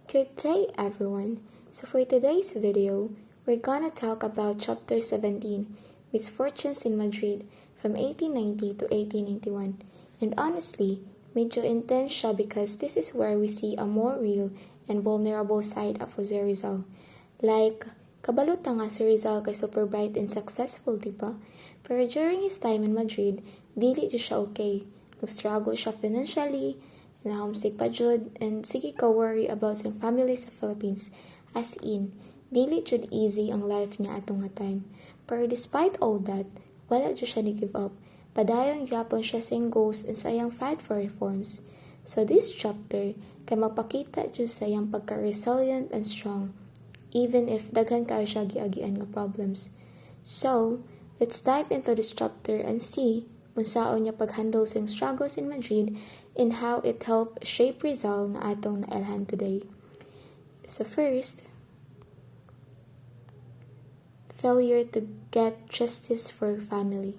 Good day, everyone. So, for today's video, we're gonna talk about Chapter 17, Misfortunes in Madrid, from 1890 to 1891. And honestly, medyo intense siya because this is where we see a more real and vulnerable side of Jose Rizal. Like, kabaluta nga si Rizal kay super bright and successful, diba? Pero during his time in Madrid, dili siya okay. Nag-struggle siya financially, na homesick pa jud, and sige ka worry about sa family sa Philippines. As in, dili jud easy ang life niya atong nga time. Pero despite all that, wala jud siya ni-give up. Padayon gyapon siya sa iyang goals and sa iyang fight for reforms. So this chapter, kay magpakita jud sa iyang pagka-resilient and strong, even if daghan kayo siya giagian nga problems. So, let's dive into this chapter and see unsaon niya pag-handle sa struggles in Madrid and how it helped shape Rizal nga atong naelhan today. So first, failure to get justice for family.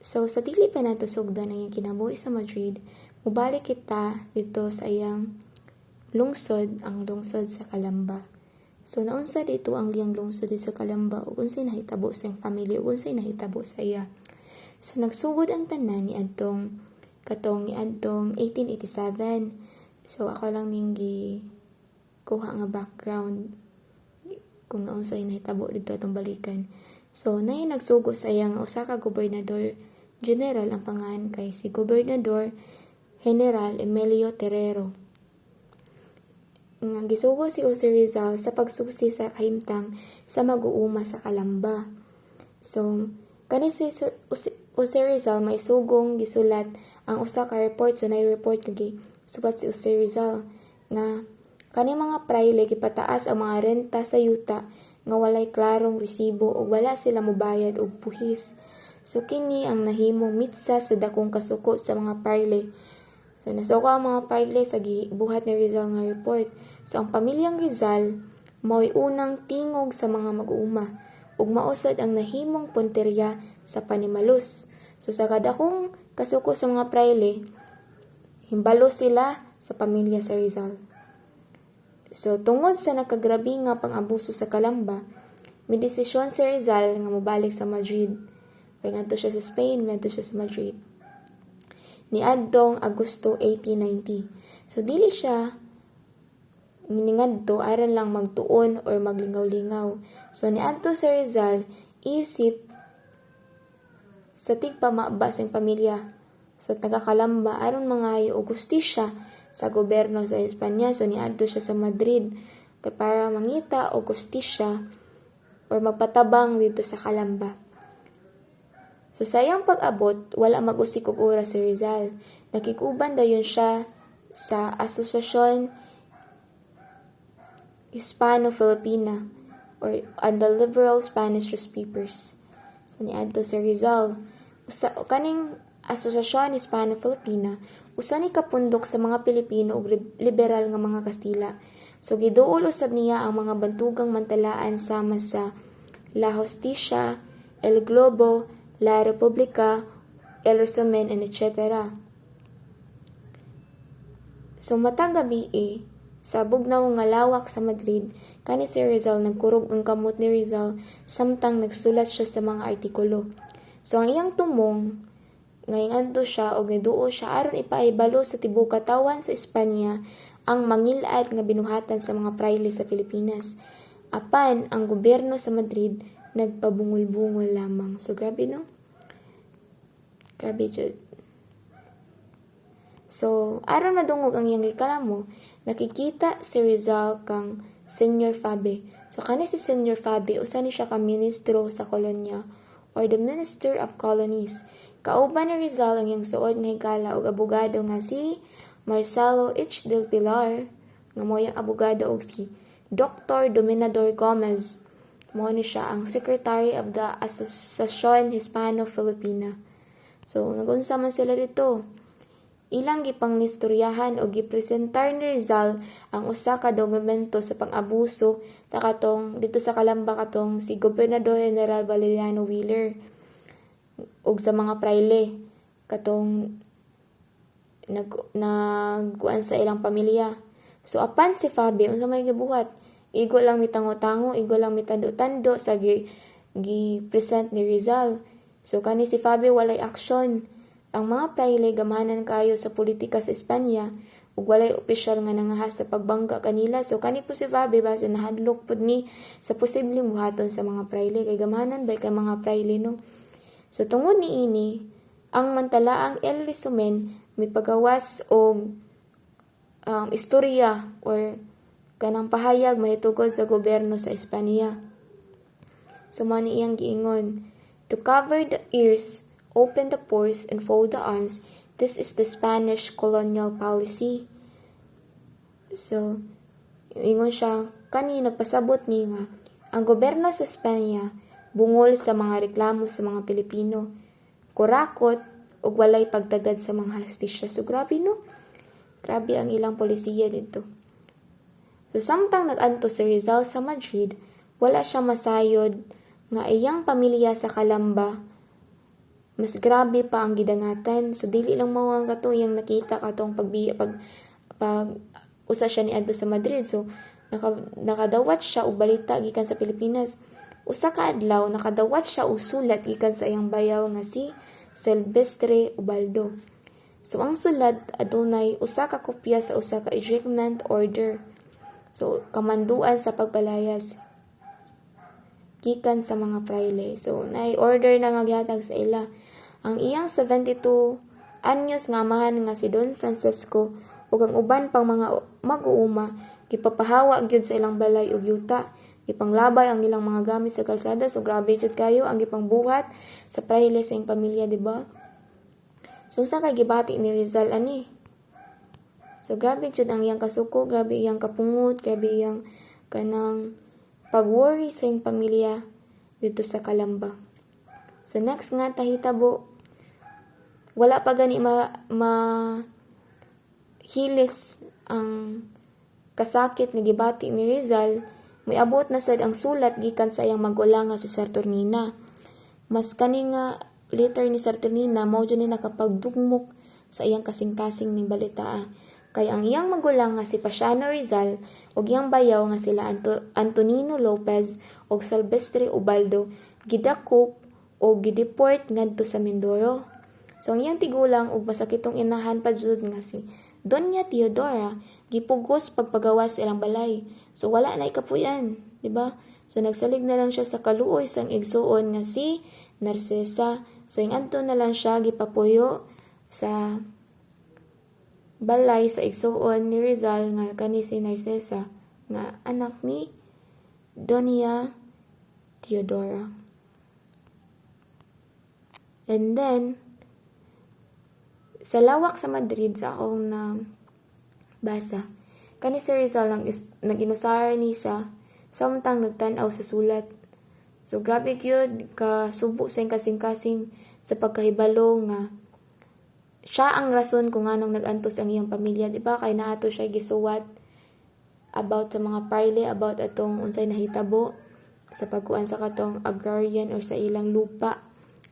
So sa dili pa nato sugdan ang kinabuhi sa Madrid, mubalik kita dito sa iyang lungsod, ang lungsod sa Calamba. So naunsa dito ang iyang lungsod sa Calamba ug unsay nahitabo sa iyang family ug unsay nahitabo sa iya. So nagsugod ang tanan ni adtong 1887. So ako lang ning kuha nga background kung unsay nahitabo dito atong balikan. So nay nagsugo sa iyang usa ka gobernador general, ang pangalan kay si Gobernador General Emilio Terrero. Nga gisugo si Jose Rizal sa pagsusi sa kahimtang sa mag-uuma sa Calamba. So kani si Jose Rizal may sugong gisulat ang usa ka report. So nay-report kay subat si Jose Rizal nga kani mga prayle gipataas ang mga renta sa yuta nga walay klarong resibo ug wala sila mobayad og buhis. So kini ang nahimong mitsa sa dakong kasuko sa mga prayle. So nasuko ang mga prayle sa gibuhat ni Rizal nga report. So ang pamilyang Rizal mao'y unang tingog sa mga mag-uuma ug mausad ang nahimong punteriya sa panimalus. So sa kadakong kasuko sa mga prayle, himbalo sila sa pamilya sa Rizal. So tungod sa nakagrabi nga pang-abuso sa Calamba, may desisyon si Rizal nga mobalik sa Madrid. O ngadto siya sa Spain, ngadto siya sa Madrid. Niadtong Agosto 1890. So dili siya ngadto aron lang magtuon or maglingaw-lingaw. So niadto si Rizal isip sa tigpamaba sa pamilya sa taga-Calamba aron mangayo og hustisya sa gobyerno sa Espanya. So niadto siya sa Madrid kay para mangita og hustisya or magpatabang dito sa Calamba. So sa iyang pag-abot, wala mag-usik og oras si Rizal. Nakikuban dayon siya sa Asociación Hispano-Filipina or on the liberal Spanish newspapers. So niadto si Rizal. Kaning Asociación Hispano-Filipina, usa ni kapundok sa mga Pilipino ug liberal nga mga Kastila. So giduol usab niya ang mga bantugang mantalaan sama sa La Justicia, El Globo, La República, El Resumen, and etc. So matang gabi sa bugnaw nga lawak sa Madrid, kani si Rizal nagkurog ang kamot ni Rizal samtang nagsulat siya sa mga artikulo. So ang iyang tumong ngayon siya og niduo siya aron ipaibalo sa tibuok katawan sa Espanya ang mangilad nga binuhatan sa mga prayle sa Pilipinas. Apan ang gobyerno sa Madrid nagpabungol-bungol lamang. So grabe no? Grabe jud. So aron madungog ang iyang reklamo, nakikita si Rizal kang Senyor Fabe. So kani si Senyor Fabe usa ni siya ka ministro sa kolonya or the Minister of Colonies. Kauban ni Rizal ang iyang suod nga higala og abogado nga si Marcelo H. del Pilar, nga mo yung abogado og si Dr. Dominador Gomez. Mo ni siya ang Secretary of the Asociación Hispano-Filipina. So nagunsa man sila dito. Ilang gipangnistoryahan o gipresentar ni Rizal ang usa ka dokumento sa pang-abuso ta katong dito sa Calamba katong si Gobernador General Valeriano Wheeler ug sa mga prayle katong nagkuan sa ilang pamilya. So apan si Fabi unsa may gibuhat? Igo lang mitango-tango, igo lang mitando-tando sa gi-present ni Rizal. So kani si Fabi walay aksyon. Ang mga prayle gamahanan kayo sa politika sa Espanya ug walay opisyal nga nangahas sa pagbangga kanila. So kani po si Fabi base nahadlok pud ni sa posibleng buhaton sa mga prayle kay gamahanan bay kay mga prayle no. So tungod ni ini, ang mantalaang El Resumen may pagawas og istorya or kanang pahayag mahitungod sa gobyerno sa Espanya. So mao ni iyang giingon, to cover the ears, open the pores, and fold the arms, this is the Spanish colonial policy. So, ingon siya, kani nagpasabot ni nga, ang gobyerno sa Espanya bungol sa mga reklamo sa mga Pilipino, kurakot, ug walay pagtagad sa mga hastisya. So, grabe no? Grabe ang ilang polisiya dito. So, samtang nag-anto si Rizal sa Madrid, wala siya masayod nga iyang pamilya sa Calamba, mas grabe pa ang gidangatan. So, dili lang mao ang kato iyang nakita katong pag usa siya ni adto sa Madrid. So, nakadawat siya og balita gikan sa Pilipinas. Usa ka adlaw, nakadawat siya og sulat gikan sa iyang bayaw nga si Silvestre Ubaldo. So, ang sulat adunay usa ka kopya sa usa ka ejectment order. So, kamanduan sa pagpalayas gikan sa mga prayle. So, na-order na nga gihatag sa ila. Ang iyang 72 anyos nga amahan nga si Don Francisco ug ang uban pang mga mag-uuma gipapahawa gyud sa ilang balay ug yuta. Gipanglabay ang ilang mga gamit sa kalsada. So, grabe jud kayo ang gipangbuhat sa prayle sa iyang pamilya, di ba? So, sa kay gibati ni Rizal ani? So, grabe jud ang iyang kasuko, grabe iyang kapungot, grabe iyang kanang pag-worry sa iyang pamilya dito sa Calamba. So, next nga tahitabo, wala pa gani hilis ang kasakit na gibati ni Rizal, may abot na sad ang sulat gikan sa iyang mag-ula nga si Saturnina. Mas kani nga later ni Saturnina, mao dyan ni nakapagdugmok sa iyang kasing-kasing ning balita. Kay ang iyang magulang nga si Pasiano Rizal ug iyang bayaw nga sila Antonino Lopez ug Silvestre Ubaldo gidakop o gideport ngadto sa Mindoro. So ang iyang tigulang ug masakitong inahan pa jud nga si Doña Teodora gipugos pagpagawas sa ilang balay. So wala na ikapuyan, di ba? So nagsalig na lang siya sa kaluoy sang igsuon nga si Narcesa. So ing adto na lang siya gipapuyo sa balay sa igsuon ni Rizal nga kani si Narcesa nga anak ni Doña Teodora. And then sa lawak sa Madrid sa akong na basa, kani si Rizal nag-inusara ni sa samtang nagtan-aw sa sulat. So grabe gyud ka subo sa kasing-kasing sa pagkahibalo nga siya ang rason kung anong nag-antos ang iyang pamilya, di ba? Kay naato siya gisuwat about sa mga prayle, about atong unsay nahitabo sa pagkuan sa katong agrarian or sa ilang lupa,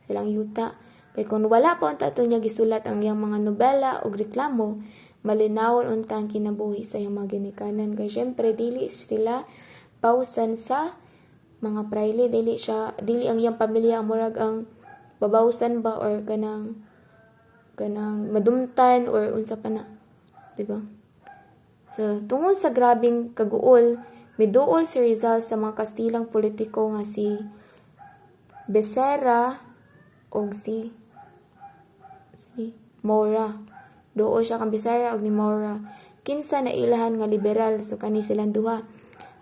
sa ilang yuta. Kay kung wala pa unta ato niya gisulat ang iyang mga nobela o reklamo, malinawon unta ang kinabuhi sa iyang mga ginikanan. Kay syempre dili sila pausan sa mga prayle, dili ang iyang pamilya murag ang babawsan ba or kanang madumtan or unsa pa na, di ba? So tungod sa grabing kaguol, miduol si Rizal sa mga Kastilang politiko nga si Becerra og si Mora. Duol siya kang Becerra og ni Mora. Kinsa na ilahan nga liberal, so kani silang duha.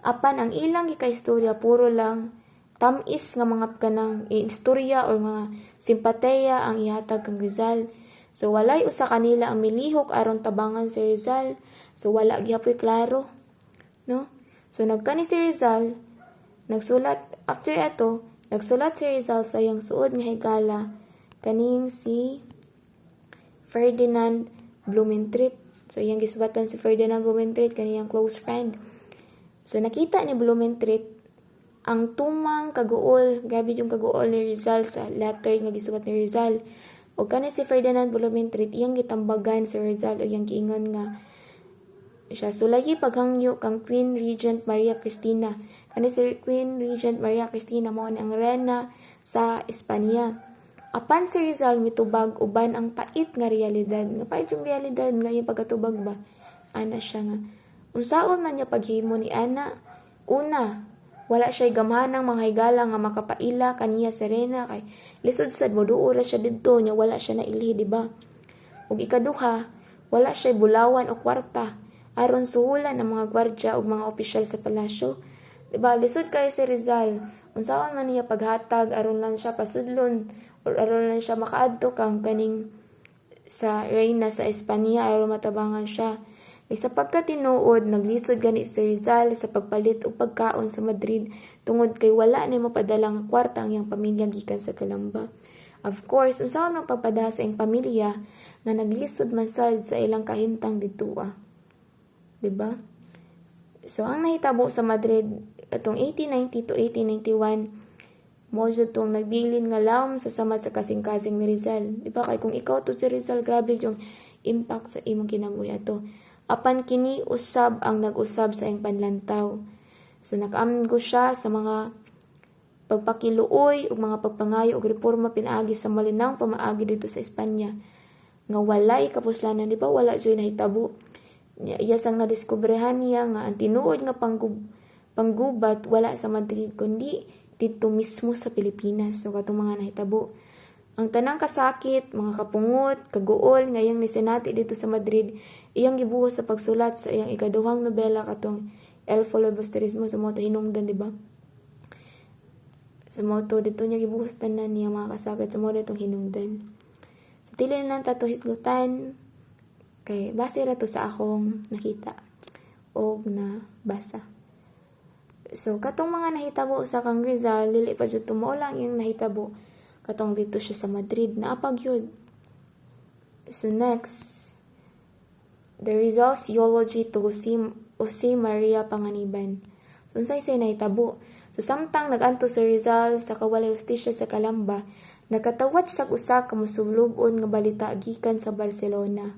Apan ang ilang gikaistorya puro lang tamis nga mga kanang istorya or mga simpateya ang ihatag kang Rizal. So walay usa kanila ang milihok aron tabangan si Rizal. So wala gyapon klaro, no? So nagkani si Rizal, nagsulat si Rizal sa iyang suod nga higala kaning si Ferdinand Blumentritt. So iyang gisubatan si Ferdinand Blumentritt kaniyang close friend. So nakita ni Blumentritt ang tumang kaguol, grabe yung kaguol ni Rizal sa letter nga gisubat ni Rizal. O kani si Ferdinand Blumentritt, iyang gitambagan si Rizal o iyang giingon nga siya. So, lagi paghangyo kang Queen Regent Maria Cristina. Kani si Queen Regent Maria Cristina mo ang reyna sa Espanya. Apan si Rizal mitubag uban ang pait nga realidad. Nga pait yung realidad nga yung pagkatubag ba? Ana siya nga. Unsaon man niya paghimo ni ana? Una, wala siya'y gamhanang mga higala nga makapaila kaniya sa reyna kay lisod sad mo duura siya didto nya wala siya nailhi, di ba? Ug ikaduha, wala siya'y bulawan o kwarta aron suhulan ang mga gwardya ug mga opisyal sa palasyo. Diba, lisod kay si Rizal. Unsaon man niya paghatag aron lang siya pasudlon or aron lang siya makaadto kang kaning sa reyna sa Espanya aron matabangan siya. Ay sa pagkatinuod, naglisod gani si Rizal sa pagpalit og pagkaon sa Madrid tungod kay wala na mapadala nga kwarta ang iyang pamilya gikan sa Calamba. Of course, unsaon man pagpada sa iyang pamilya nga naglisod man sad sa ilang kahimtang didto. Diba? So, ang nahitabo sa Madrid atong 1890 to 1891, mo jud tong nagbilin nga lawom sa samad sa kasing-kasing ni Rizal. Diba? Kay kung ikaw to si Rizal, grabe yung impact sa imong kinabuhi ato. Apan kini usab ang nag-usab sa iyang panlantaw. So, nakaamgo siya sa mga pagpakiluoy ug mga pagpangayo og reforma pinaagi sa malinang pamaagi dito sa Espanya. Nga walay kapuslanan, di ba? Wala joy nahitabo. Iya sang nadiskubrehan niya nga ang tinuod nga panggubat wala sa Madrid kundi dito mismo sa Pilipinas. So katong mga nahitabo. Ang tanang kasakit, mga kapungot, kaguol ngayang nisenati dito sa Madrid, iyang gibuhos sa pagsulat sa iyang ikaduhang nobela katong El Filibusterismo sa moto hinungdan, di ba? Sa moto dito niya gibuhos tanan niya mga kasakit sa moto itong hinungdan. So dili na lang tato hisgutan. Kay base ra to sa akong nakita o na basa. So katong mga nahitabo sa kang Rizal, dili pa jud tumo lang yung nahitabo katong dito siya sa Madrid na apag yun. So next, the Rizal's eulogy to Jose Maria Panganiban. So unsay say nahitabo. So samtang naganto si Rizal sa kawalay hustisya sa Calamba, nakatawat siya usa ka mosulubon nga balita gikan sa Barcelona.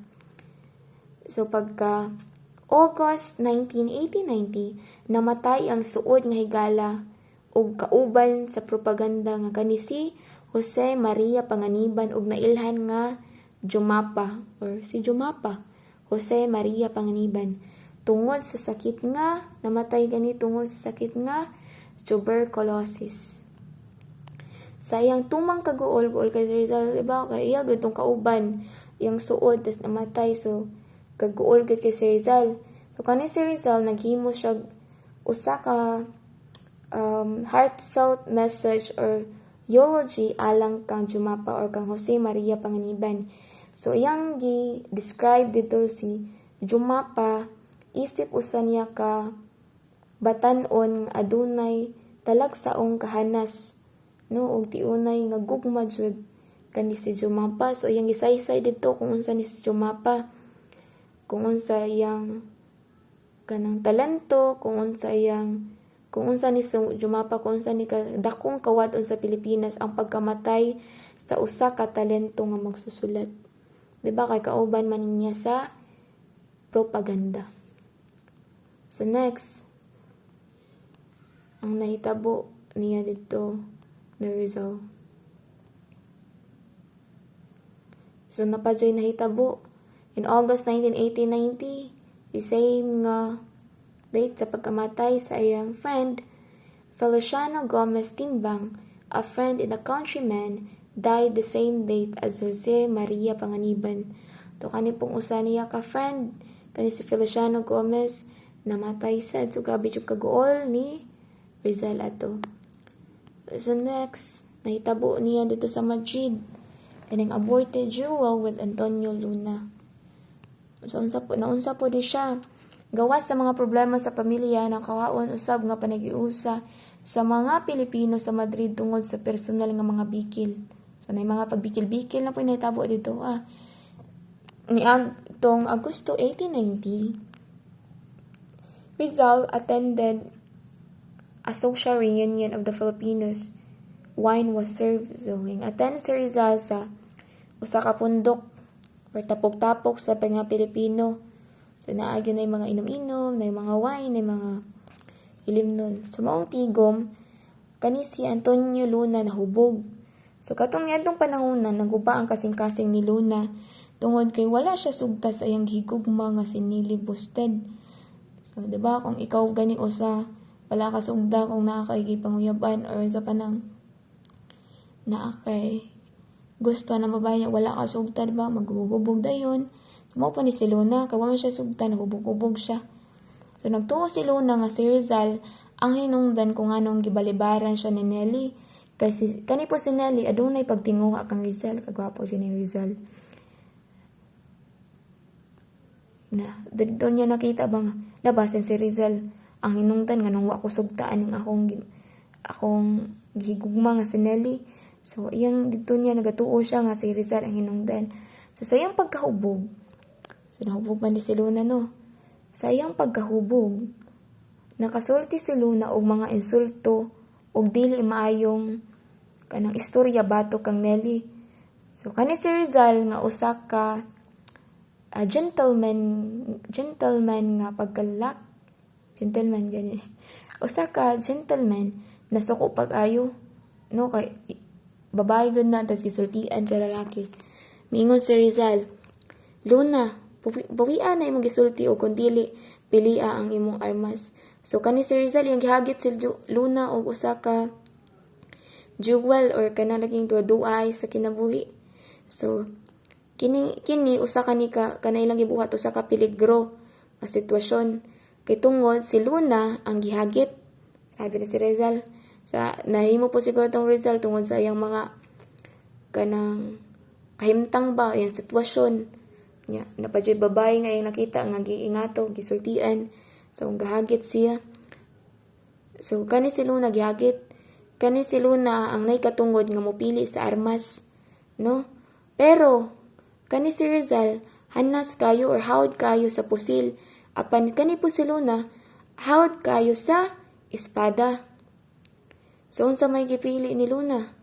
So pagka August 19, 1890, namatay ang suod nga higala ug kauban sa propaganda nga kani si Jose Maria Panganiban ug nailhan nga Jumapa or si Jumapa, Jose Maria Panganiban tungod sa sakit nga namatay gani tungod sa sakit nga tuberculosis. Sa iyang tumang kaguol kay Rizal, diba? Kay iya gud tong kauban iyang suod tas namatay, so kaguol gud kay si Rizal. So kani si Rizal naghimo siya usa ka heartfelt message or eulogy alang kang Jumapa or kang Jose Maria Panganiban. So iyang gi-describe dito si Jumapa isip usa niya ka batan-on adunay talagsaong kahanas, no, ug tiunay nga gugma jud kani si Jumapa. So iyang gisaysay dito kung unsa ni si Jumapa, kung unsa iyang kanang talento, kung unsa ni Jumapa, kung unsa ni dakong kawadon sa Pilipinas ang pagkamatay sa usa ka talento nga magsusulat. Diba kay kauban man niya sa propaganda. So next, ang nahitabo niya dito na Rizal. So napadyoy nahitabo in August 1990, the same nga date sa pagkamatay sa iyang friend, Feliciano Gomez Timbang, a friend and a countryman, died the same date as Jose Maria Panganiban. So kani pong usa niya ka friend, kani si Feliciano Gomez, namatay sad. So grabe yung kaguol ni Rizal ato. So next, nahitabo niya dito sa Madrid, kaning aborted duel with Antonio Luna. So naunsa po di siya gawas sa mga problema sa pamilya ng kawaon usab nga panagiusa sa mga Pilipino sa Madrid tungod sa personal nga mga bikil. So nay mga pagbikil-bikil na po nahitabo dito. Tong Agosto 1890, Rizal attended a social reunion of the Filipinos. Wine was served. So attend si Rizal sa usa ka pundok or tapok-tapok sa mga Pilipino So naagyo na yung mga inom-inom, na yung mga wine, na yung mga ilimnon. So maong tigom, kani si Antonio Luna nahubog. So katong niadtong panahon na naguba ang kasing-kasing ni Luna tungod kay wala siya sugta sa iyang higugma nga si Nili Busted. So diba kung ikaw gani usa wala ka sugda kung naa kay gipanguyaban or sa panang naa kay gusto na babae niya wala ka sugta diba maghubog dayon. So mo pa ni si Luna kawa man siya sugta nahubog-hubog siya. So nagtuo si Luna nga si Rizal ang hinungdan kung anong gibalibaran siya ni Nelly. Kasi kani po si Nelly adunay pagtinguha kang Rizal, kagwapo siya ni Rizal. Na dito niya nakita ba nga labasan si Rizal ang hinungdan nga nung wa ko sugtaan ning akong gihigugma nga si Nelly. So iyang dito niya nagatuo siya nga si Rizal ang hinungdan. So sa iyang pagkahubog, so nahubog man ni si Luna no. Sa iyang pagkahubog, nakasulti si Luna og mga insulto og dili maayong kanang istorya batok kang Nelly. So kani si Rizal nga usa ka gentleman nga pagkalak. Gentleman gani. Usa ka gentleman na suko pag-ayo no kay babae gud na tas gisultian sa lalaki. Miingon si Rizal, Luna, bawian na imong gisulti o kung dili pilia ang imong armas. So kani si Rizal yung gihagit si Luna og usa ka jewel or kana laging duay sa kinabuhi. So kini usa kana ilang gibuhat usa ka peligro nga sitwasyon kay tungod si Luna ang gihagit. Sabi na si Rizal sa nahimo po siguro tong Rizal tungod sa iyang mga kanang kahimtang ba yung sitwasyon nya napadyoy babae nga yung nakita nga giingato gisultian. So gahagit siya. So kani si Luna gihagit. Kani si Luna ang naikatungod nga mopili sa armas, no? Pero kani si Rizal hanas kayo or hawd kayo sa pusil. Apan kani po si Luna hawd kayo sa espada. So unsa may gipili ni Luna?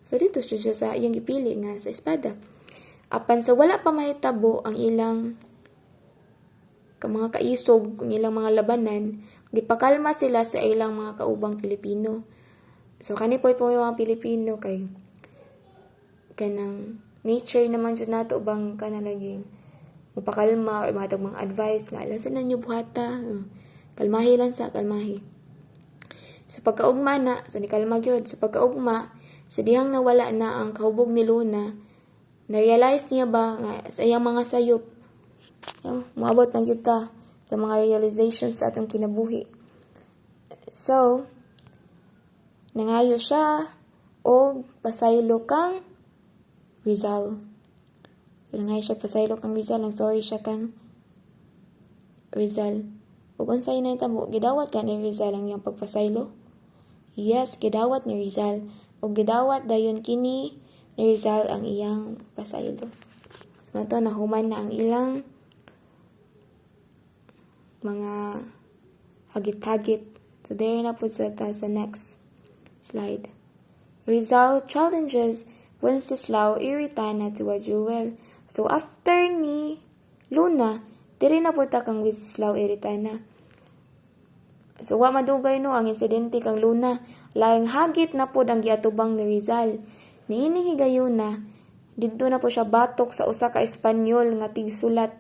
So dito siya sa iyang gipili nga sa espada. Apan sa wala pa mahitabo ang ilang mga kaisog, ang ilang mga labanan, gipakalma sila sa ilang mga kaubang Pilipino. So kani po yung mga Pilipino kay kanang nature naman jud nato bang kana laging mupakalma or matag mga advice nga alam sa nanyo buhata. Kalmahi lang sa kalmahi. So pagkaugma na, so ni kalma gyud. So pagkaugma, sa dihang nawala na ang kahubog ni Luna, na-realize niya ba nga sa iyang mga sayop, maabot man kita sa mga realizations sa atong kinabuhi. So, nangayo siya o pasaylo kang Rizal. So, nangayo siya pasaylo kang Rizal. Nang sorry siya kang Rizal. Ug unsay na itabo, gidawat ka ni Rizal ang iyang pagpasaylo? Yes, gidawat ni Rizal. O gidawat dayon kini ni Rizal ang iyang pasaylo. So, ito, nahuman na ang ilang mga hagit-hagit. So, there na po sa next slide. Rizal challenges Wenceslao Iritana to a duel. So, after ni Luna, diri na po kang Wenceslao Iritana. So, wa madugay no ang insidente kang Luna. Laing hagit na po ang giatubang ni Rizal. Niining higayuna, dito na po siya batok sa usa ka Espanyol nga tigsulat.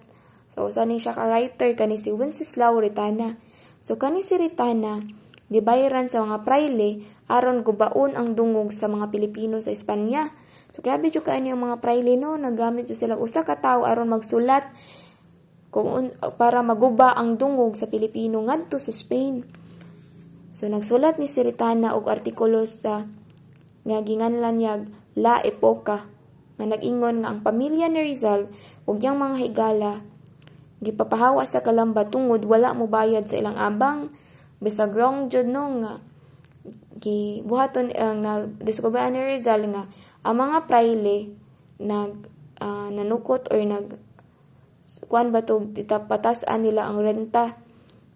So, usa ni siya ka writer kani si Wenceslao Ritana. So, kani si Ritana, gibayaran sa mga praile aron gubaon ang dungog sa mga Pilipino sa Espanya. So, grabe jud kaani ang mga praile no, nagamit jud sila usa ka tawo aron magsulat para maguba ang dungog sa Pilipino ngadto sa Spain. So, nagsulat ni si Ritana og artikulo sa nga ginganlan niyag La Epoca nga nag-ingon nga ang pamilya ni Rizal ug yang mga higala gipapahawa sa kalamba tungod wala mo bayad sa ilang abang bisag wrong jud no nga gibuhaton nga diskubaan ni Rizal nga ang mga praile nanukot or kuan ba to patasan nila ang renta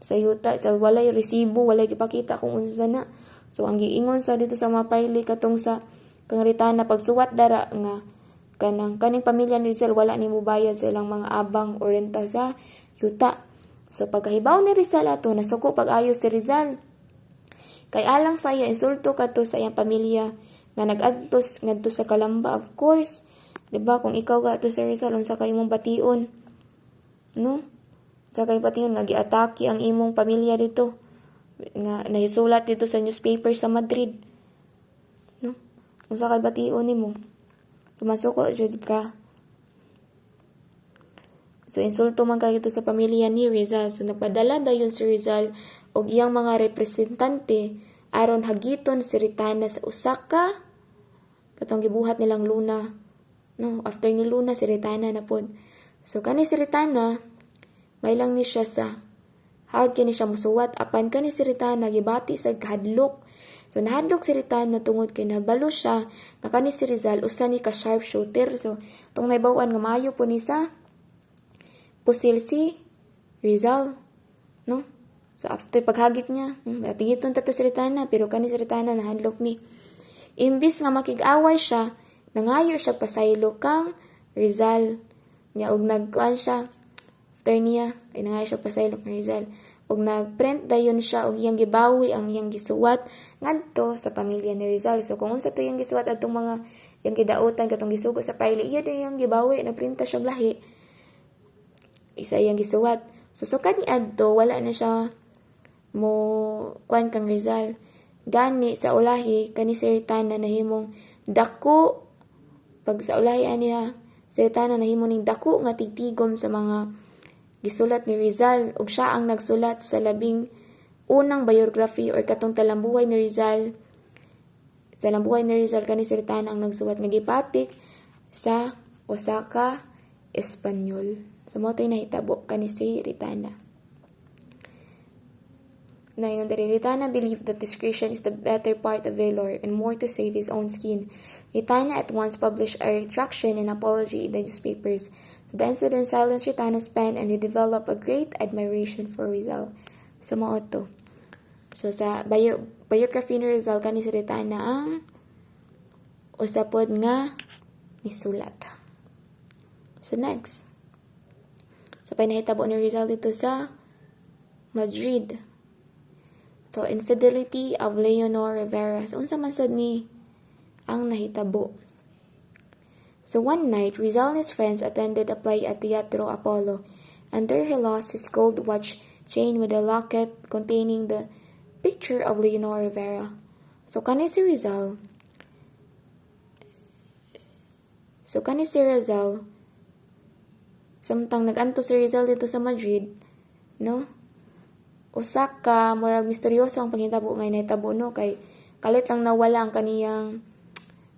sa yuta sa walay resibo walay gipakita kung unsa na. So ang giingon sa dito sa mga praile katong sa kang Ritana pagsuwat dara nga kaning pamilya ni Rizal wala nimo bayad sa ilang mga abang o renta sa yuta. So pagkahibaw ni Rizal ato, nasuko pag-ayo si Rizal. Kay alang sa iya, insulto kadto sa iyang pamilya nga nag-adtos ngadto sa Kalamba, of course. Diba, kung ikaw kadto sa Rizal, unsa kay imong bation? No? Sa kay bation nga giatake ang imong pamilya dito. Nga nahisulat dito sa newspaper sa Madrid. No? Unsa kay bation nimo? Sumasuko jud ka. So, insulto man kayo sa pamilya ni Rizal. So, nagpadala dayon si Rizal o iyang mga representante aron hagiton si Ritana sa Osaka. Katong gibuhat nilang Luna. No, after ni Luna, si Ritana na pod. So, kani si Ritana, may lang ni siya sa hawad kini siya musuwat. Apan kani si Ritana, gibati sa hadlok. So, nahadlok si Ritana tungod kay nabalo siya nga kani si Rizal, usa ni ka sharpshooter. So, itong naibawan nga maayo po ni sa pusil si Rizal, no? So, after paghagit niya, tigiton tato si Ritana, pero kani si Ritana nahadlok ni. Imbis nga makig-away siya, nangayo siya pasaylo kang Rizal. Niya, og nagkuhan siya, after niya, ay nangayo siya pasaylo kang Rizal. Og nagprint dayon siya, og iyang gibawi ang iyang gisuwat, ngadto sa pamilya ni Rizal. So, kung unsa to iyang gisuwat atong mga, iyang gidautan, katong gisugo sa pile, iya do iyang gibawi, nagprinta siya lahi. Isa iyang gisuwat. So, sukad ni adto, wala na siya mo kuan kang Rizal. Gani sa ulahi, kani si Ritana nahimong dako. Pag sa ulahi aniya, si Ritana nahimong ning dako nga tigtigom sa mga gisulat ni Rizal. Ug siya ang nagsulat sa labing unang biography or katong talambuhay ni Rizal. Sa talambuhay ni Rizal, kani si Ritana ang nagsuwat nga gipatik sa Osaka, Espanyol. So, mo ito'y nahitabo ka ni si Ritana. Na yung Ritana believed that discretion is the better part of valor and more to save his own skin. Ritana at once published a retraction and apology in the newspapers. So, the incident silenced Ritana's pen and he developed a great admiration for Rizal. So, mo ito. So, sa biography ni Rizal ka ni si Ritana ang usapod nga nisulat. So, next. So, pinahitabo ni Rizal dito sa Madrid. So, infidelity of Leonor Rivera. So, unsa man sad ni ang nahitabo. So, one night, Rizal and his friends attended a play at Teatro Apollo, and there he lost his gold watch chain with a locket containing the picture of Leonor Rivera. So, kani si Rizal, samtang nag-anto si Rizal dito sa Madrid, no? Osaka, murag misteryoso ang panghitabo ngay nahitabo, no? Kay kalit lang nawala ang kaniyang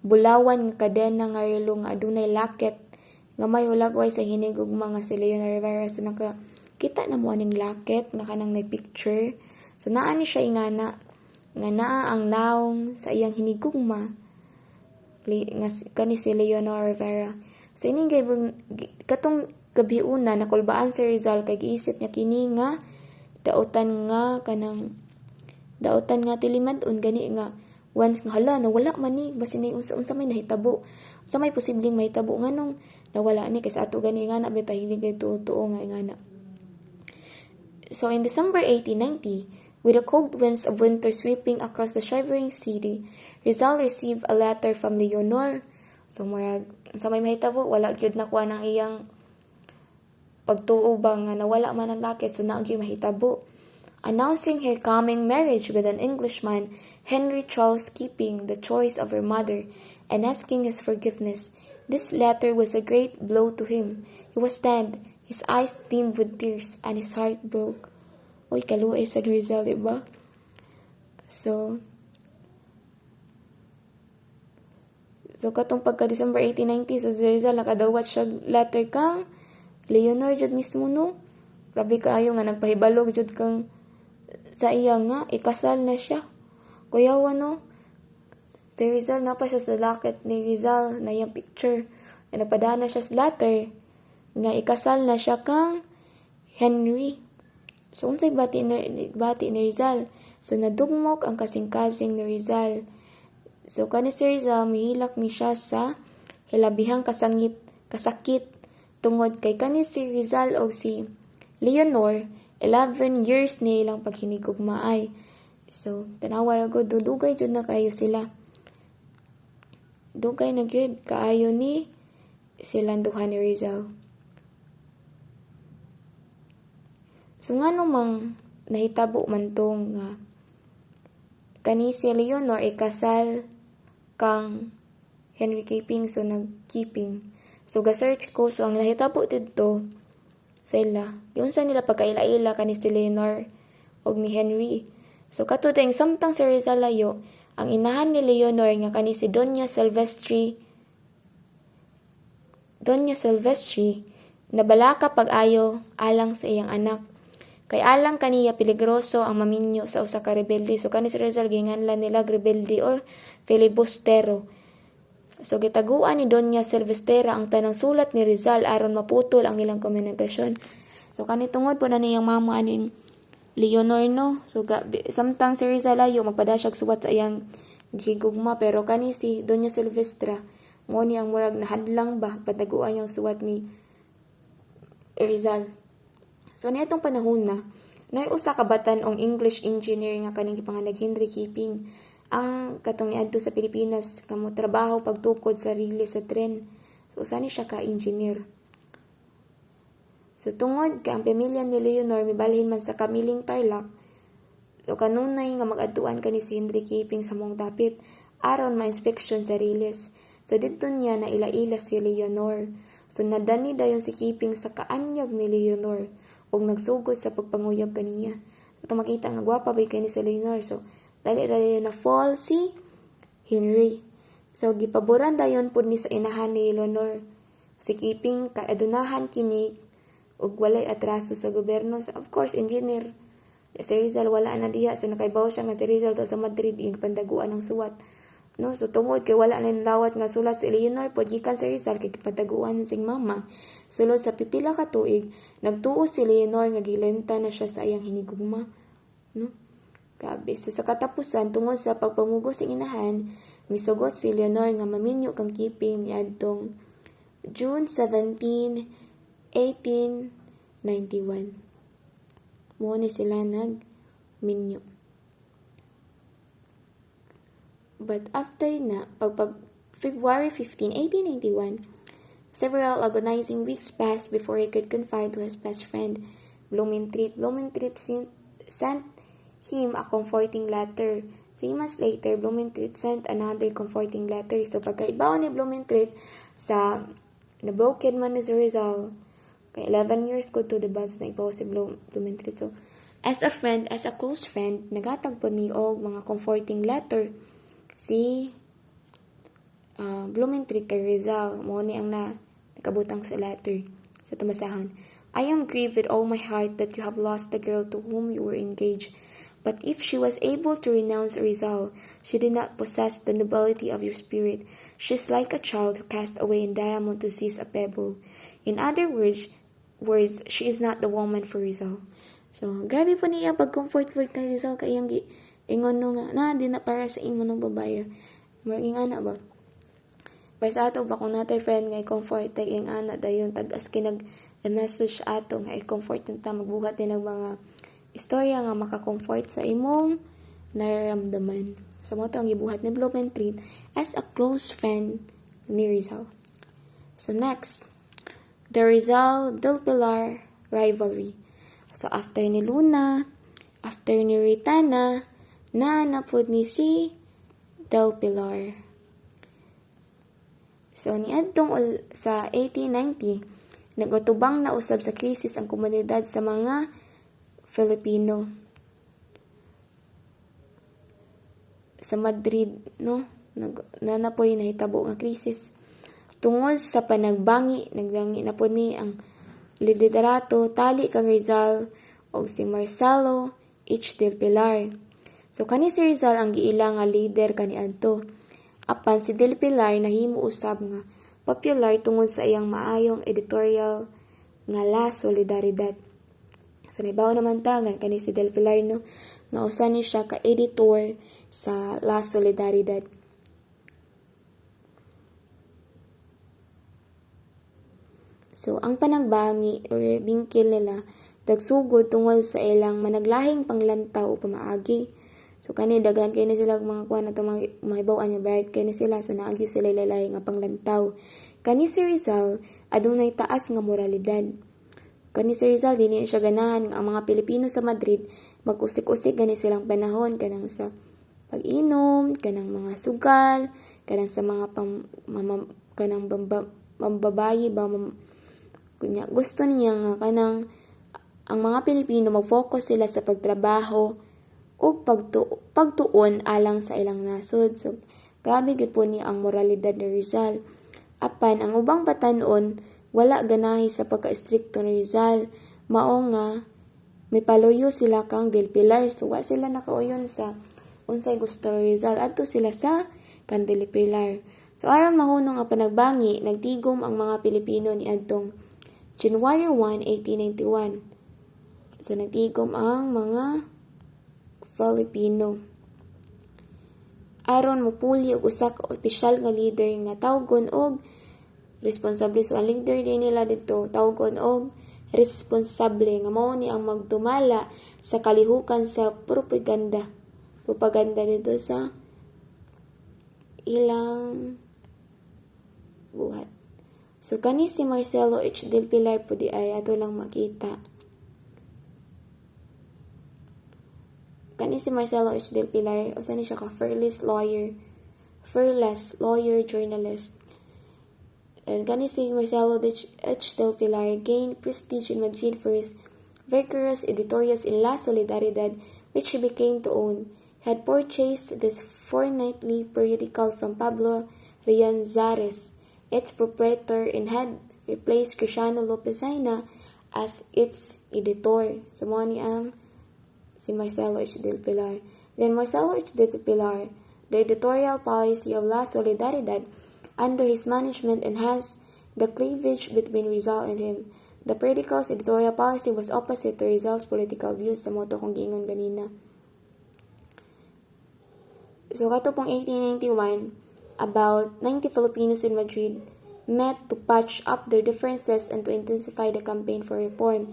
bulawan nga kadena nga relo nga adunay laket nga may hulagway sa hinigugma nga si Leonor Rivera. So nakakita na mo aning laket nga kanang may picture. So naa ni siya ingana nga naa ang naong sa iyang hinigugma nga kani si Leonor Rivera. So ining katong gabi una nakulbaan si Rizal kay giisip niya kini nga daotan nga tilimad-on gani nga once nga hala nawala man ni basin ni unsa may nahitabo, unsa may posibleng mahitabo nganong nawala ni kasi ato gani nga na betay hilig kay tuo nga ingana. So in December 1890, with the cold winds of winter sweeping across the shivering city, Rizal received a letter from Leonor. So murag unsa may mahitabo, wala gyud nakuha nang iyang pagtuo ba nga nawala man ang lakit, so naa gyud mahitabo. Announcing her coming marriage with an Englishman, Henry Charles, keeping the choice of her mother and asking his forgiveness. This letter was a great blow to him. He was stunned, his eyes dimmed with tears, and his heart broke. Uy, kaluoy sa Rizal, diba? So katong pagka December 1890, so si Rizal nakadawat siya letter kang Leonor jud mismo, no? Grabe kaayo nga nagpahibalog jud kang sa iya nga ikasal na siya. Kuyawa, no? Si Rizal na pa siya sa laket ni Rizal na yung picture. Nagpadana siya sa letter nga ikasal na siya kang Henry. So unsay bati ni Rizal. So nadugmok ang kasing-kasing ni Rizal. So kani si Rizal mihilak ni siya sa hilabihang kasakit tungod kay kani si Rizal o si Leonor, 11 years na ilang paghinigugma ay. So, tanawa na ko, dudugay jud na kayo sila. Dugay na gyud kaayo ni silang duha ni Rizal. So, nga namang nahitabo man tong nga kani si Leonor ay kasal kang Henry Keeping, so nag-keeping. So, ga-search ko, so ang nahitabo dito sila, yung sa nila pagkaila-ila kani si Leonor og ni Henry. So, katudeng samtang si Rizal layo, ang inahan ni Leonor nga kani si Doña Silvestre nabalaka pag-ayo alang sa iyang anak. Kay alang kaniya peligroso ang maminyo sa usa ka rebelde. So kani si Rizal ginganlan nila rebelde or filibustero. So gitaguan ni Doña Silvestre ang tanang sulat ni Rizal aron maputol ang ilang komunikasyon. So kani tungod po na niyang mama aning Leonor no. So samtang si Rizal ayo magpadasyag suwat sa iyang higugma, pero kani si Doña Silvestre mo ni ang murag nahadlang ba pataguan yung suwat ni Rizal. So niadtong panahon na nay usa ka batan-ong English engineer nga kaning gipanganag Henry Keeping ang katong niadto sa Pilipinas kamo trabaho pagtukod sa rili sa tren. So usa ni siya ka engineer. So tungod ka ang pamilya ni Leonor mibalhin man sa Kamiling Tarlac, so kanunay nga mag-adtuan kani si Henry Keeping sa mong dapit aron ma-inspeksyon sa riles. So dito niya na ila-ila si Leonor. So nadani dayon si Keeping sa kaanyag ni Leonor ug nagsugod sa pagpanguyab kaniya. So tumakita nga gwapa bay kani si Leonor. So dali ra na fall si Henry. So gipaboran dayon pud ni sa inahan ni Leonor. Si Keeping kaadunahan kini ug walay atraso sa gobyerno. So of course engineer. Si Rizal wala na diha, so nakaibaw siya nga si Rizal to sa Madrid ing pandaguan ng suwat. No, so tungod kay wala na lawat nga sulat si Leonor po gikan si Rizal kay pataguan sing mama. Sulod sa pipila ka tuig, nagtuo si Leonor nga gilenta na siya sa iyang hinigugma. No? Grabe. So sa katapusan tungod sa pagpamugos sing inahan, misugot si Leonor nga maminyo kang Keeping niadtong June 17, 1891. Mo ni sila nag-minyo. But after na, pag February 15, 1891, several agonizing weeks passed before he could confide to his best friend, Blumentritt. Blumentritt sent him a comforting letter. 3 months later, Blumentritt sent another comforting letter. So pagkaibaw ni Blumentritt sa na-broken man ni Rizal, kay 11 years ko to the bands na ibaw si Blumentritt. So, as a friend, as a close friend, nagatagpo ni og mga comforting letter si Blumentritt kay Rizal. Mo ni ang nakabutang sa letter sa tumasahan. I am grieved with all my heart that you have lost the girl to whom you were engaged. But if she was able to renounce Rizal, she did not possess the nobility of your spirit. She is like a child who cast away a diamond to seize a pebble. In other words, she is not the woman for Rizal. So, grabe po niya pag-comfort word kang Rizal kay iyang ingon no nga, na, di na para sa imo ng babae. Marking ana ba? Para sa ato ba, kung natay friend nga i-comfort, tag-ing ana, dayon tag-as kinag-message ato nga i-comfort nita, magbuhat din ng mga istorya nga maka-comfort sa imong nararamdaman. So, mo ito ang ibuhat ni Blumentritt as a close friend ni Rizal. So, next, the Rizal del Pilar rivalry. So, after ni Luna, after ni Ritana, napod ni si Del Pilar. So, niadtong sa 1890, nagutubang na usab sa krisis ang komunidad sa mga Filipino. Sa Madrid, no? Nanapoy nahitabo nga krisis. Tungod sa nagbangi na po ni ang liderato tali kang Rizal o si Marcelo H. Del Pilar. So kani si Rizal ang giila nga leader kaniadto. Apan si Del Pilar nahimo usab nga popular tungod sa iyang maayong editorial nga La Solidaridad. So nabaw naman tangan kani si Del Pilar no nga usa ni siya ka editor sa La Solidaridad. So, ang panagbangi or bingkil nila dagsugod tungod sa ilang managlahing panglantaw o pamaagi. So kani daghan kay ni sila mga kuan ato mahibaw-an nga bright kay ni sila, so naagyo sila laylay nga panglantaw. Kani si Rizal adunay taas nga moralidad. Kani si Rizal dili siya ganahan nga ang mga Pilipino sa Madrid mag-usik-usik gani silang panahon kanang sa pag-inom, kanang mga sugal, kanang sa mga kanang mambabayi ba kunya gusto niya nga kanang ang mga Pilipino mag-focus sila sa pagtrabaho o pagtuon alang sa ilang nasod. So grabe gid po ni ang moralidad ni Rizal. Apan ang ubang batan-on wala ganahi sa pagka-istrikto ni Rizal, mao nga may paluyo sila kang Del Pilar, so wa sila nakauyon sa unsay gusto ni Rizal, adto sila sa kang Del Pilar. So aron mahunong ang panagbangi, nagtigom ang mga Pilipino ni adtong January 1, 1891. So nagtigom ang mga Filipino aron mopuli og usa ka opisyal nga leader nga tawgon og responsable. So ang leader din nila dito tawgon og responsable nga mao ni ang magdumala sa kalihukan sa propaganda dito sa ilang buhat. So kani si Marcelo H. Del Pilar po di ay ato lang makita. Kani si Marcelo H. Del Pilar, usa ni siya ka fearless lawyer, journalist. And kani si Marcelo H. Del Pilar gained prestige in Madrid for his vigorous editorials in La Solidaridad, which he became to own. He had purchased this fortnightly periodical from Pablo Rianzares, its proprietor, and had replaced Cristiano Lopez Zaina as its editor. So mo ni ang si Marcelo H. Del Pilar. Then Marcelo H. Del Pilar, the editorial policy of La Solidaridad under his management enhanced the cleavage between Rizal and him. The periodical's editorial policy was opposite to Rizal's political views, sa moto kong giingon ganina. So kato pong 1891, about 90 Filipinos in Madrid met to patch up their differences and to intensify the campaign for reform.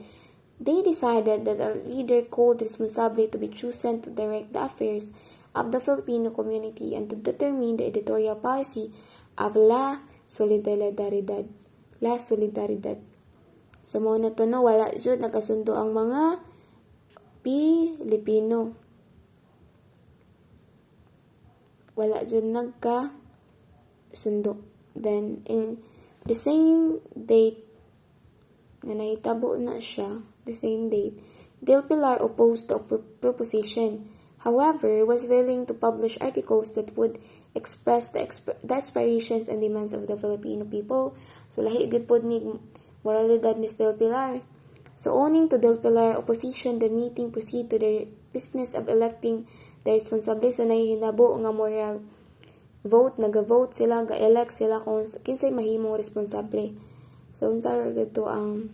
They decided that a leader called responsable to be chosen to direct the affairs of the Filipino community and to determine the editorial policy of La Solidaridad. So mo na to no, wala jud nagkasundo ang mga Pilipino. Wala jud nagkasundo. Then in the same date nga nahitabo na siya, the same date, Del Pilar opposed the proposition. However, was willing to publish articles that would express the aspirations and demands of the Filipino people. So, lahi gud pod ni moralidad ni Del Pilar. So, owing to Del Pilar opposition, the meeting proceed to the business of electing the responsable. So, nahihinabo nga moral vote, nag-vote sila, ga-elect sila kung kinsay mahimong responsable. So, unsa gito ang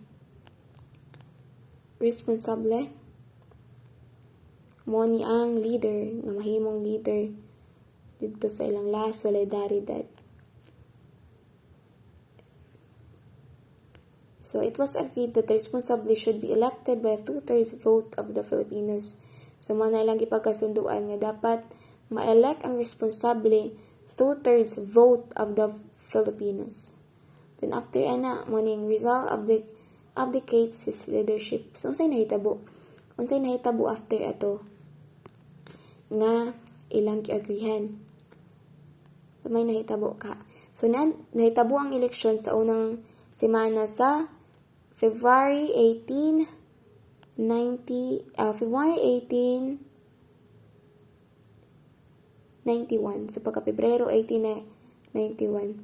responsable? Mo ni ang leader, nga mahimong leader dito sa ilang La Solidaridad. So, it was agreed that the responsable should be elected by a 2/3 vote of the Filipinos. So, man na ilang ipagkasunduan nga dapat ma-elect ang responsable 2/3 vote of the Filipinos. Then after mo ning Rizal abdicates his leadership. So, unsay nahitabo after ato nga ilang kiagrihan. So, may nahitabo ka. So, nahitabo ang eleksyon sa unang semana sa February 1891. So, pagka Pebrero 1891.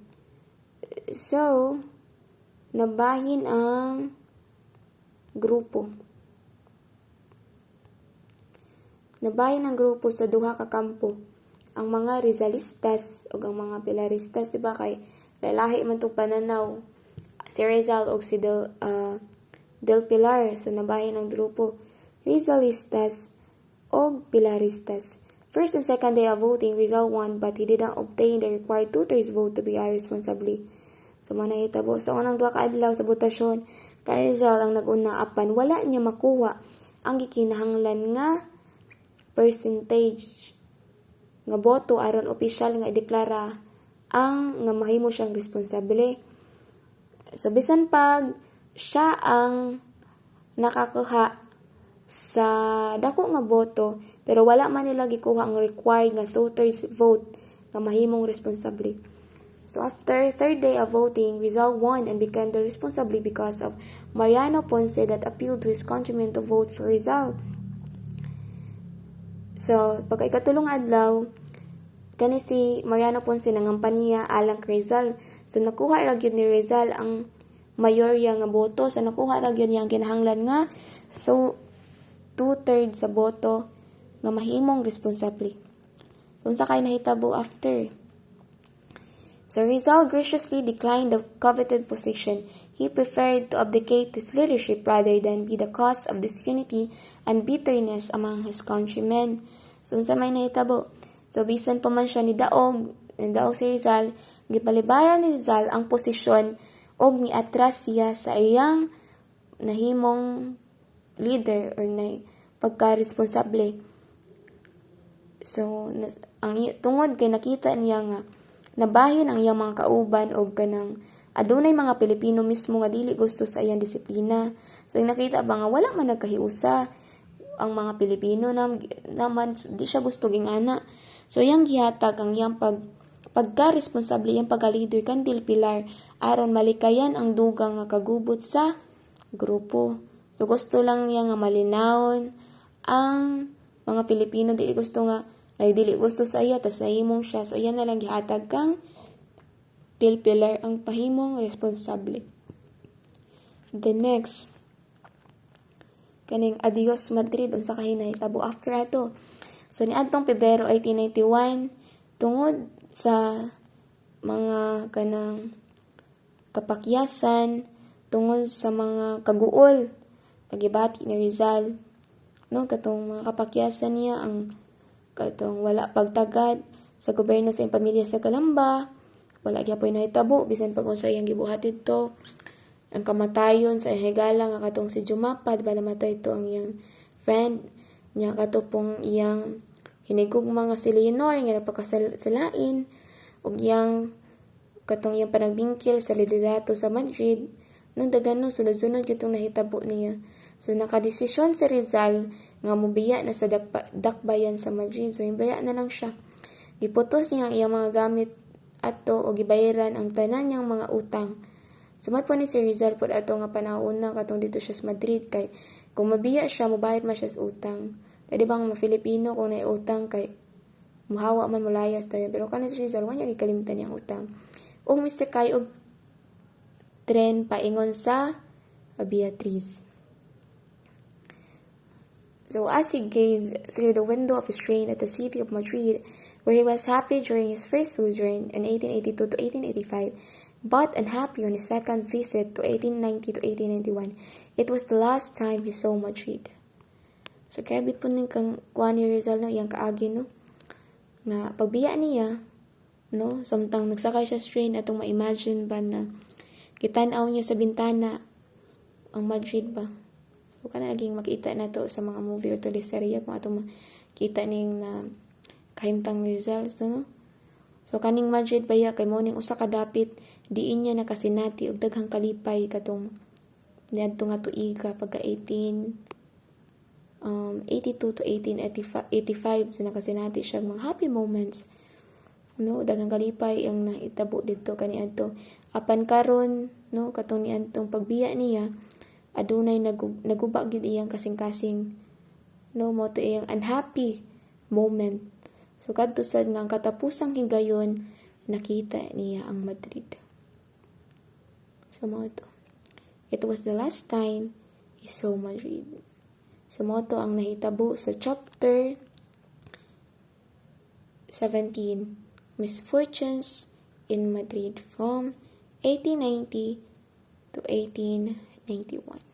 So, nabahin ang grupo. Sa duha ka kampo. Ang mga Rizalistas o ang mga Pilaristas, diba kay lalahi man itong pananaw. Si Rizal o si Del Pilar. So, nabahin ang grupo. Rizalistas o Pilaristas. First and second day of voting, Rizal won but he did not obtain the required 2/3 vote to be responsibly. So, manahitabo sa unang duha ka adlaw sa botasyon, Kay Rizal ang nag-una apan wala niya makuha ang gikinahanglan nga percentage nga boto aron opisyal nga ideklara ang nga mahimo siyang responsable. So bisan pag siya ang nakakuha sa dako nga boto pero wala man nila gikuha ang required nga 2/3 vote nga mahimong responsable. So after third day of voting, Rizal won and became the responsable because of Mariano Ponce that appealed to his countrymen to vote for Rizal. So pagka ikatulong adlaw, kani si Mariano Ponce nangampanya alang kay Rizal. So nakuha ra gyud ni Rizal ang mayorya nga boto. So nakuha ra gyud niya ang kinahanglan nga so 2/3 sa boto nga mahimong responsable. So unsa kay nahitabo after? So Rizal graciously declined the coveted position. He preferred to abdicate his leadership rather than be the cause of disunity and bitterness among his countrymen. So unsa may nahitabo? So bisan pa man siya ni daog si Rizal, gipalibaran ni Rizal ang posisyon og niatras siya sa iyang nahimong leader or na pagka-responsable. So ang tungod kay nakita niya nga nabahin ang iyang mga kauban og kanang adunay mga Pilipino mismo nga dili gusto sa iyang disiplina. So nakita ba nga wala man nagkahiusa ang mga Pilipino naman di siya gusto gingana. So iyang gihatag ang iyang pagka-responsable iyang pagka-leader kandil pilar aron malikayan ang dugang nga kagubot sa grupo. So gusto lang niya nga malinawon ang mga Pilipino dili gusto sa iya tas nahimong siya. So iyan na lang gihatag kang till pillar ang pahimong responsable. The next kaning Adios Madrid unsa kay nahitabo after ato. So niadtong Pebrero 1891 tungod sa mga kanang kapakyasan, tungod sa mga kaguol pagibati ni Rizal, no, katong mga kapakyasan niya ang katong wala pagtagad sa gobyerno sa iyang pamilya sa Calamba, wala gyapon nahitabo bisan pag unsa iyang gibuhatid to, ang kamatayon sa higala nga katong si Jumapad ba namatay to ang iyang friend niya katupong iyang hinigugma nga si Leonor nga nagpakasalain ug iyang katong iyang panagbingkil sa liderato sa Madrid nung dagano sunod-sunod gyud nahitabo niya. So nakadesisyon si Rizal nga mobiya na sa dakbayan sa Madrid. So himbaya na lang siya. Giputos niya ang iyang mga gamit ato o gibayaran ang tanan niyang mga utang. Sumad po ni si Rizal po ato nga panahon na katong dito siya sa Madrid kay kung mabiya siya mobayad man siya sa utang. Kaya bang mga Filipino kung na utang kay muhawa man mulayas tayo. Pero kanin si Rizal wanya gikalimtan niyang utang. Og mistakay og tren paingon sa Beatriz. So as he gazed through the window of his train at the city of Madrid, where he was happy during his first sojourn in 1882 to 1885, but unhappy on his second visit to 1890 to 1891, it was the last time he saw Madrid. So grabe po ng kuha ni Rizal no, iyang kaagi no, nga pagbiya niya, no, samtang nagsakay siya sa train atong ma-imagine ba na kitanaw niya sa bintana ang Madrid ba. So, kana naging makita na to sa mga movie or teleserye kung atong makita ning na kahimtang results, no? So, kaning Madrid baya kay mo ning usa ka dapit diin niya nakasinati og daghang kalipay katong niadto nga tuiga pagka 1882 to 1885 so nakasinati siya mga happy moments, no, daghang kalipay ang naitabo didto kaniadto apan karon, no, katong niadtong pagbiya niya adunay naguba gid iyang kasing-kasing, no, mo to iyang unhappy moment. So kadto sad nga ang katapusang higayon nakita niya ang Madrid. So mo to, it was the last time he saw Madrid. So mo to ang nahitabo sa chapter 17, Misfortunes in Madrid from 1890 to 1891.